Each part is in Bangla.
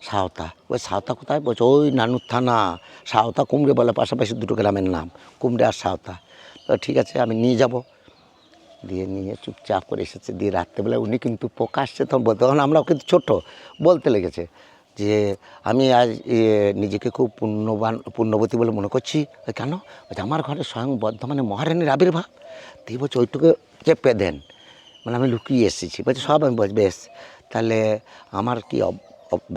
সাঁওতা। ওই সাঁওতা কোথায় বলছে? ওই নানুর থানা, সাঁওতা কুমড়ে বলে পাশাপাশি দুটো গ্রামের নাম, কুমড়ে আর সাঁওতা। তো ঠিক আছে আমি নিয়ে যাব। দিয়ে নিয়ে চুপচাপ করে এসেছে। দিয়ে রাত্রেবেলা উনি কিন্তু প্রকাশ্যে তখন বলতে, তখন আমরাও কিন্তু ছোটো, বলতে লেগেছে যে আমি আজ নিজেকে খুব পুণ্যবতী বলে মনে করছি। কেন? আমার ঘরে স্বয়ং বর্ধমানে মহারানীর আবির্ভাব। দিয়ে বলছে ওইটুকু চেপে দেন, মানে আমি লুকিয়ে এসেছি। বলছে সব আমি বলছি বেশ, তাহলে আমার কি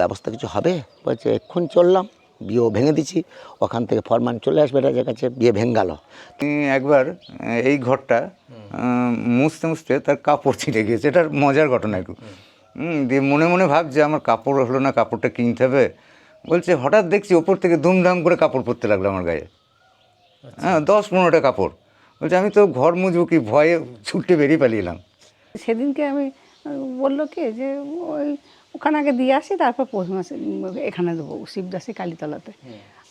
ব্যবস্থা কিছু হবে? বলছে এক্ষুনি চললাম, বিয়েও ভেঙে দিচ্ছি, ওখান থেকে ফরমান চলে আসবে রাজার কাছে, বিয়ে ভেঙে গেল। একবার এই ঘরটা মুছতে মুছতে তার কাপড় ছিঁড়ে গিয়েছে। এটার মজার ঘটনা একটু। দিয়ে মনে মনে ভাবছে আমার কাপড় হলো না, কাপড়টা কিনতে হবে। বলছে হঠাৎ দেখছি ওপর থেকে দুমদাম করে কাপড় পরতে লাগলো আমার গায়ে। হ্যাঁ, 10-15টা কাপড়। বলছে আমি তো ঘর মুছবো কি, ভয়ে ছুটে বেরিয়ে পালিয়েলাম। সেদিনকে আমি বললো কি যে ওই ওখানে আগে দিয়ে আসি, তারপর পৌষ মাসে এখানে দেবো শিবদাসী কালীতলাতে।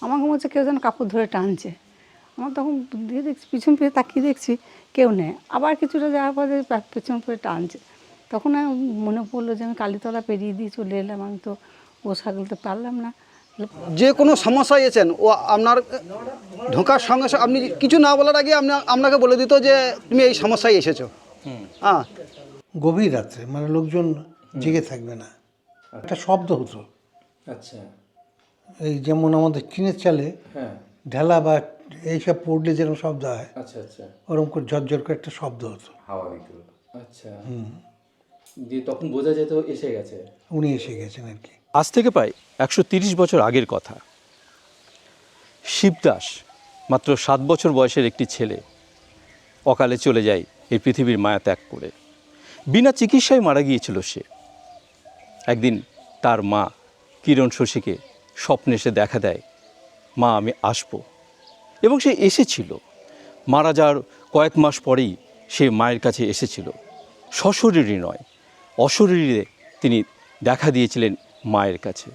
আমাকে মনে হচ্ছে কেউ যেন কাপড় ধরে টানছে। আমার তখন দিয়ে দেখছি, পিছন ফিরে তাকিয়ে দেখছি কেউ নেই। আবার কিছুটা যাওয়ার পরে পিছন ফিরে টানছে। তখন আমি মনে পড়লো যে আমি কালীতলা পেরিয়ে দিয়ে চলে এলাম, আমি তো ও সাগলতে পারলাম না। যে কোনো সমস্যায় এসেছেন, ও আপনার ঢোকার সঙ্গে সঙ্গে আপনি কিছু না বলার আগে আপনাকে বলে দিত যে তুমি এই সমস্যায় এসেছো। হ্যাঁ, গভীর রাত্রে, মানে লোকজন জেগে থাকবে না, একটা শব্দ হতো। আচ্ছা, এই যেমন আমাদের টিনের চালে ঢেলা বা এইসব পড়লে যেরকম শব্দ হয়, আচ্ছা আচ্ছা, ওরকম করে ঝরঝর করে একটা শব্দ হতো। হাওয়া দিত। আচ্ছা। দিয়ে তখন বোঝা যেত এসে গেছে, উনি এসে গেছেন আর কি। আজ থেকে প্রায় 130 বছর আগের কথা। শিবদাস মাত্র 7 বছর বয়সের একটি ছেলে অকালে চলে যায় এই পৃথিবীর মায়া ত্যাগ করে। বিনা চিকিৎসায় মারা গিয়েছিল সে। একদিন তার মা কিরণ শশীকে স্বপ্নে এসে দেখা দেয়, মা আমি আসব। এবং সে এসেছিল। মারা যাওয়ার কয়েক মাস পরেই সে মায়ের কাছে এসেছিল। সশরীরী নয়, অশরীরে তিনি দেখা দিয়েছিলেন মায়ের কাছে।